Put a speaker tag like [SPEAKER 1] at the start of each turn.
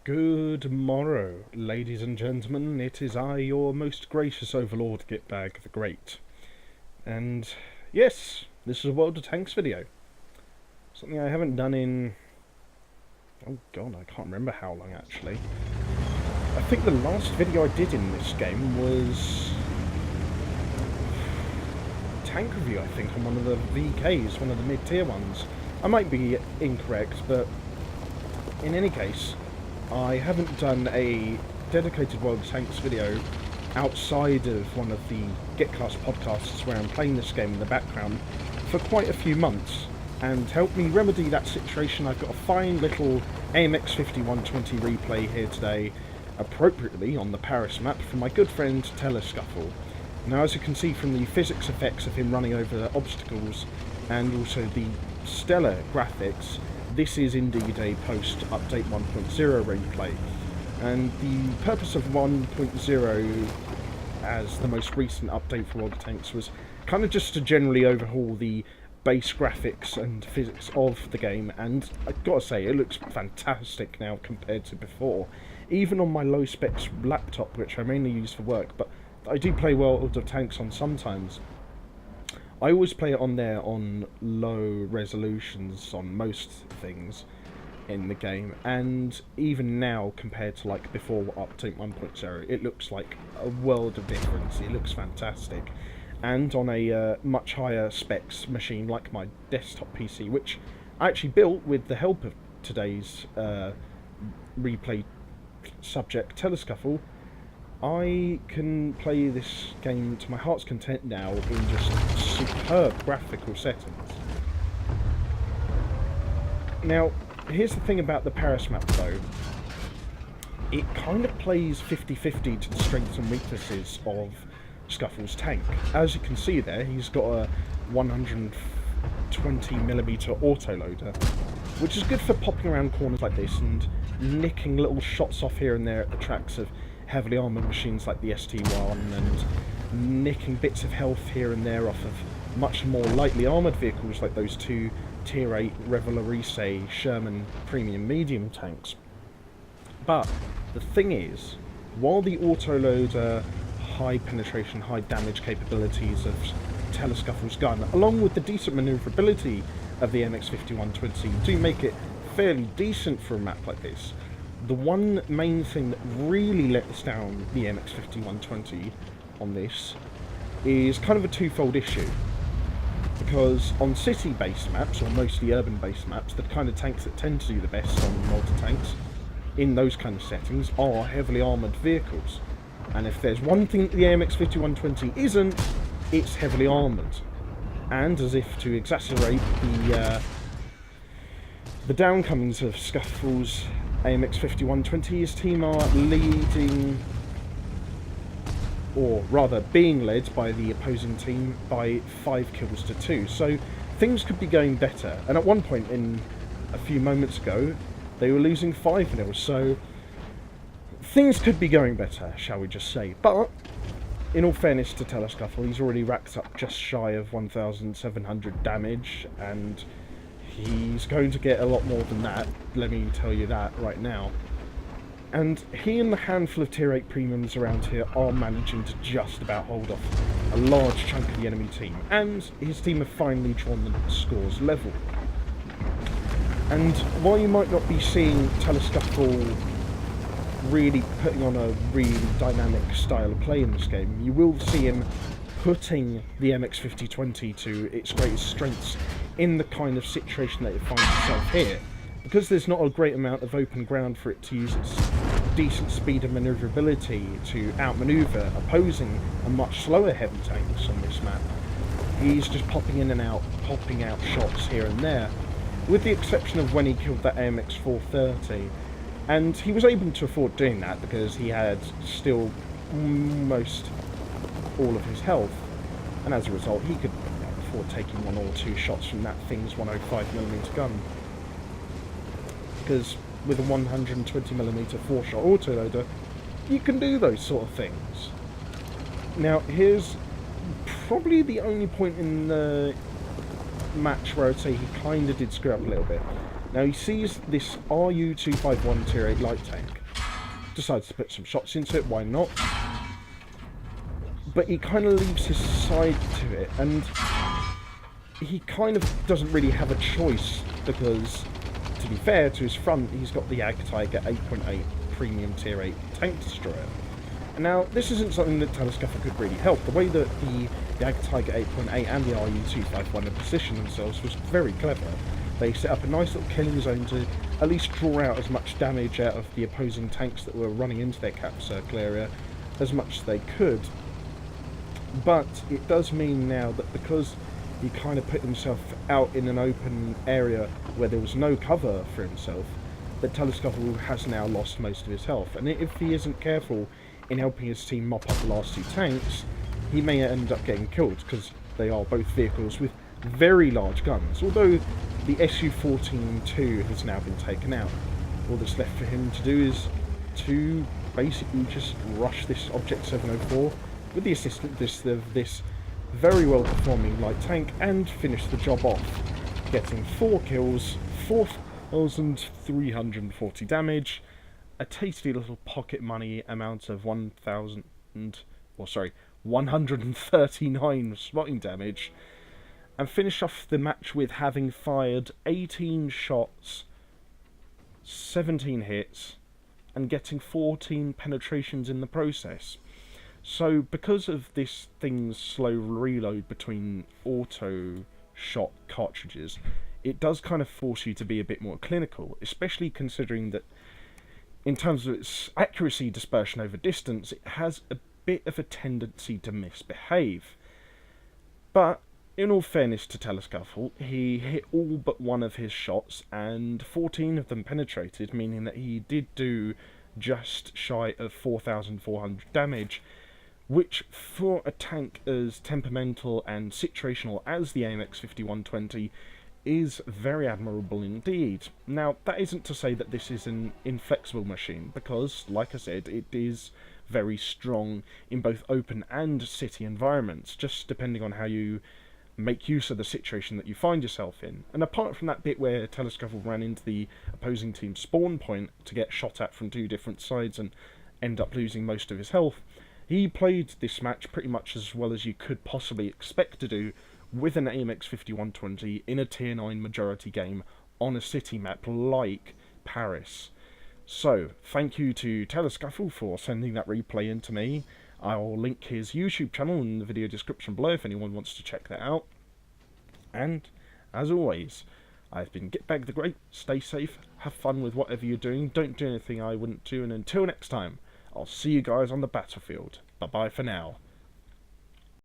[SPEAKER 1] Good morrow, ladies and gentlemen. It is I, your most gracious overlord, Gitbag the Great. And yes, this is a World of Tanks video. Something I haven't done in... oh god, I can't remember how long actually. I think the last video I did in this game was... tank review, I think, on one of the VKs, one of the mid-tier ones. I might be incorrect, but in any case, I haven't done a dedicated World of Tanks video outside of one of the Gitcast podcasts where I'm playing this game in the background for quite a few months. And to help me remedy that situation, I've got a fine little AMX 5120 replay here today, appropriately on the Paris map, from my good friend Telescuffle. Now, as you can see from the physics effects of him running over obstacles and also the stellar graphics, this is indeed a post-update 1.0 replay. And the purpose of 1.0 as the most recent update for World of Tanks was kind of just to generally overhaul the base graphics and physics of the game, and I've got to say, it looks fantastic now compared to before. Even on my low-specs laptop, which I mainly use for work, but I do play World of Tanks on sometimes. I always play it on there on low resolutions on most things in the game, and even now compared to like before update 1.0, it looks like a world of difference. It looks fantastic, and on a much higher specs machine like my desktop PC, which I actually built with the help of today's replay subject, Telescuffle. I can play this game to my heart's content now in just superb graphical settings. Now, here's the thing about the Paris map though. It kind of plays 50-50 to the strengths and weaknesses of Scuffle's tank. As you can see there, he's got a 120mm autoloader, which is good for popping around corners like this and nicking little shots off here and there at the tracks of heavily armoured machines like the ST1, and nicking bits of health here and there off of much more lightly armoured vehicles like those two Tier 8 Revolurise Sherman Premium Medium tanks. But the thing is, while the autoloader high penetration, high damage capabilities of Telescuffle's gun, along with the decent manoeuvrability of the MX 5120, do make it fairly decent for a map like this, the one main thing that really lets down the MX 5120 on this is kind of a twofold issue. Because on city-based maps, or mostly urban-based maps, the kind of tanks that tend to do the best on multi-tanks in those kind of settings are heavily armoured vehicles. And if there's one thing that the AMX 5120 isn't, it's heavily armoured. And as if to exacerbate the downcomings of Scuffle's AMX 5120, his team are leading, or rather being led by the opposing team by 5 kills to 2. So things could be going better. And at one point in a few moments ago, they were losing 5-0. So things could be going better, shall we just say. But in all fairness to Telescuffle, he's already racked up just shy of 1,700 damage, and he's going to get a lot more than that, let me tell you that right now. And he and the handful of Tier 8 premiums around here are managing to just about hold off a large chunk of the enemy team, and his team have finally drawn the scores level. And while you might not be seeing Telescuffle really putting on a really dynamic style of play in this game, you will see him putting the MX 5020 to its greatest strengths in the kind of situation that it finds itself here. Because there's not a great amount of open ground for it to use its decent speed and manoeuvrability to outmaneuver opposing and much slower heavy tanks on this map, he's just popping in and out, popping out shots here and there, with the exception of when he killed that AMX 430. And he was able to afford doing that because he had still almost all of his health, and as a result he could afford taking 1 or 2 shots from that thing's 105mm gun, because with a 120mm 4-shot autoloader you can do those sort of things. Now here's probably the only point in the match where I'd say he kind of did screw up a little bit. Now he sees this RU-251 Tier 8 light tank, decides to put some shots into it, why not? But he kind of leaves his side to it, and he kind of doesn't really have a choice, because, to be fair, to his front, he's got the Tiger 8.8 Premium Tier 8 Tank Destroyer. And now, this isn't something that Telescuffle could really help. The way that the Tiger 8.8 and the RU-251 had positioned themselves was very clever. They set up a nice little killing zone to at least draw out as much damage out of the opposing tanks that were running into their cap circle area as much as they could. But it does mean now that because he kind of put himself out in an open area where there was no cover for himself, that Telescuffle has now lost most of his health. And if he isn't careful in helping his team mop up the last two tanks, he may end up getting killed, because they are both vehicles with very large guns. Although the Su-14-2 has now been taken out, all that's left for him to do is to basically just rush this Object 704 with the assistance of this very well performing light tank and finish the job off, getting 4 kills, 4,340 damage, a tasty little pocket money amount of 139 spotting damage, and finish off the match with having fired 18 shots, 17 hits, and getting 14 penetrations in the process. So, because of this thing's slow reload between auto shot cartridges, it does kind of force you to be a bit more clinical, especially considering that in terms of its accuracy dispersion over distance, it has a bit of a tendency to misbehave. But, in all fairness to Telescuffle, he hit all but one of his shots, and 14 of them penetrated, meaning that he did do just shy of 4,400 damage, which, for a tank as temperamental and situational as the AMX 5120, is very admirable indeed. Now, that isn't to say that this is an inflexible machine, because, like I said, it is very strong in both open and city environments, just depending on how you make use of the situation that you find yourself in. And apart from that bit where Telescuffle ran into the opposing team's spawn point to get shot at from 2 different sides and end up losing most of his health, he played this match pretty much as well as you could possibly expect to do with an AMX 5120 in a Tier 9 majority game on a city map like Paris. So, thank you to Telescuffle for sending that replay in to me. I'll link his YouTube channel in the video description below if anyone wants to check that out. And, as always, I've been Gitbag the Great. Stay safe, have fun with whatever you're doing, don't do anything I wouldn't do, and until next time, I'll see you guys on the battlefield. Bye-bye for now.